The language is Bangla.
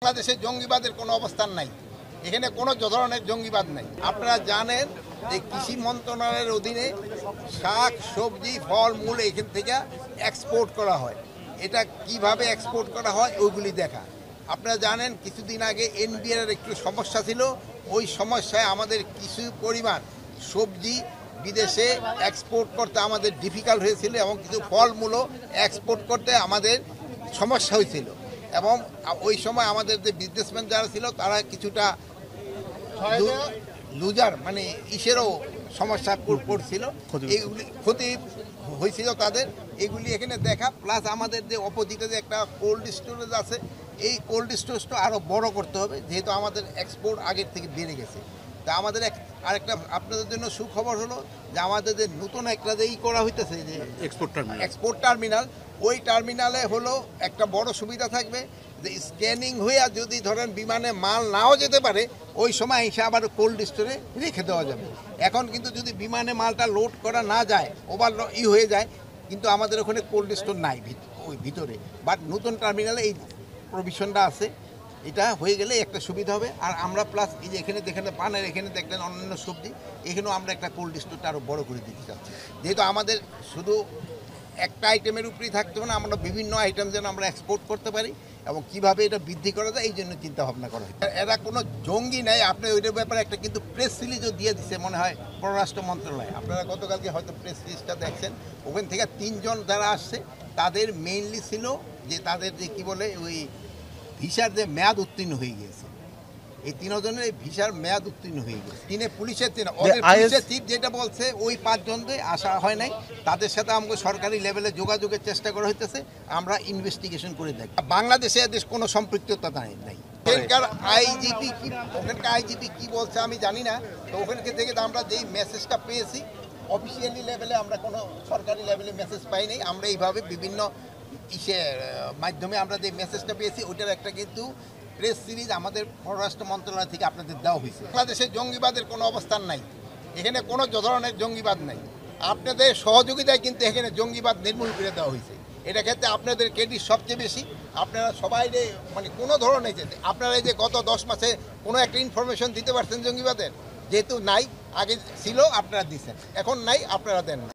বাংলাদেশে জঙ্গিবাদের কোনো অবস্থান নাই, এখানে কোনো ধরনের জঙ্গিবাদ নাই। আপনারা জানেন যে কৃষি মন্ত্রণালয়ের অধীনে শাক সবজি ফল মূল এখান থেকে এক্সপোর্ট করা হয়। এটা কিভাবে এক্সপোর্ট করা হয় ওইগুলি দেখা। আপনারা জানেন কিছুদিন আগে এনবিআর একটু সমস্যা ছিল, ওই সমস্যায় আমাদের কিছু পরিমাণ সবজি বিদেশে এক্সপোর্ট করতে আমাদের ডিফিকাল্ট হয়েছিল এবং কিছু ফলমূলও এক্সপোর্ট করতে আমাদের সমস্যা হয়েছিল। এবং ওই সময় আমাদের যে বিজনেসম্যান যারা ছিল তারা কিছুটা লুজার মানে ইসেরও সমস্যা পড়ছিল, এইগুলি ক্ষতি হয়েছিল তাদের। এগুলি এখানে দেখা, প্লাস আমাদের যে অপোজিটে যে একটা কোল্ড স্টোরেজ আছে, এই কোল্ড স্টোরেজটা আরও বড় করতে হবে, যেহেতু আমাদের এক্সপোর্ট আগের থেকে বেড়ে গেছে। তা আমাদের আরেকটা আপনাদের জন্য সুখবর হলো যে আমাদের যে নতুন একটা যে করা হইতেছে যে এক্সপোর্ট টার্মিনাল, ওই টার্মিনালে হলো একটা বড় সুবিধা থাকবে যে স্ক্যানিং হয়ে যদি ধরেন বিমানে মাল নাও যেতে পারে, ওই সময় এসে আবার কোল্ড স্টোরে রেখে দেওয়া যাবে। এখন কিন্তু যদি বিমানে মালটা লোড করা না যায়, ওভার হয়ে যায়, কিন্তু আমাদের ওখানে কোল্ড স্টোর নাই ওই ভিতরে। বাট নতুন টার্মিনালে এই প্রভিশনটা আছে, এটা হয়ে গেলে একটা সুবিধা হবে। আর আমরা প্লাস এই যে এখানে দেখেন পানের, এখানে দেখলেন অন্যান্য সবজি, এখানেও আমরা একটা কোল্ড স্টোরটা আরও বড় করে দিতে চাচ্ছি, যেহেতু আমাদের শুধু একটা আইটেমের উপরেই থাকতে হবে না, আমরা বিভিন্ন আইটেম যেন আমরা এক্সপোর্ট করতে পারি এবং কিভাবে এটা বৃদ্ধি করা যায় এই জন্য চিন্তা ভাবনা করা হয়। এরা কোনো জঙ্গি নাই, আপনি ওইটার ব্যাপারে একটা কিন্তু প্রেস রিলিজও দিয়ে দিচ্ছে মনে হয় পররাষ্ট্র মন্ত্রণালয়। আপনারা গতকালকে হয়তো প্রেস রিলিজটা দেখছেন, ওখান থেকে 3 জন যারা আসছে তাদের মেইনলি ছিল যে তাদের যে কী বলে ওই ভিসার যে মেয়াদ উত্তীর্ণ হয়ে গিয়েছে, এই 3 জনের এই ভিসার মেয়াদ উত্তীর্ণ হয়ে গেছে। পুলিশের চিফ যেটা বলছে ওই 5 জনকে আসা হয় নাই, তাদের সাথে আমাকে সরকারি লেভেলে যোগাযোগের চেষ্টা করা হইতেছে, আমরা ইনভেস্টিগেশন করে দেখি। বাংলাদেশে এদের কোনো সম্পৃক্ততা নাই। ওখানকার আইজিপি কি বলছে আমি জানি না, তো ওখানকে থেকে আমরা যেই মেসেজটা পেয়েছি অফিসিয়ালি লেভেলে, আমরা কোনো সরকারি লেভেলে মেসেজ পাই নাই। আমরা এইভাবে বিভিন্ন মাধ্যমে আমরা যে মেসেজটা পেয়েছি ওইটার একটা কিন্তু প্রেস সিরিজ আমাদের পররাষ্ট্র মন্ত্রণালয় থেকে আপনাদের দেওয়া হয়েছে। বাংলাদেশে জঙ্গিবাদের কোনো অবস্থান নাই, এখানে কোনো ধরনের জঙ্গিবাদ নাই। আপনাদের সহযোগিতায় কিন্তু এখানে জঙ্গিবাদ নির্মূল করে দেওয়া হয়েছে। এটা ক্ষেত্রে আপনাদের ক্রেডিট সবচেয়ে বেশি। আপনারা সবাই মানে কোনো ধরনের আপনারা যে গত 10 মাসে কোনো একটা ইনফরমেশন দিতে পারছেন জঙ্গিবাদের, যেহেতু নাই, আগে ছিল আপনারা দিচ্ছেন, এখন নাই আপনারা দেন না।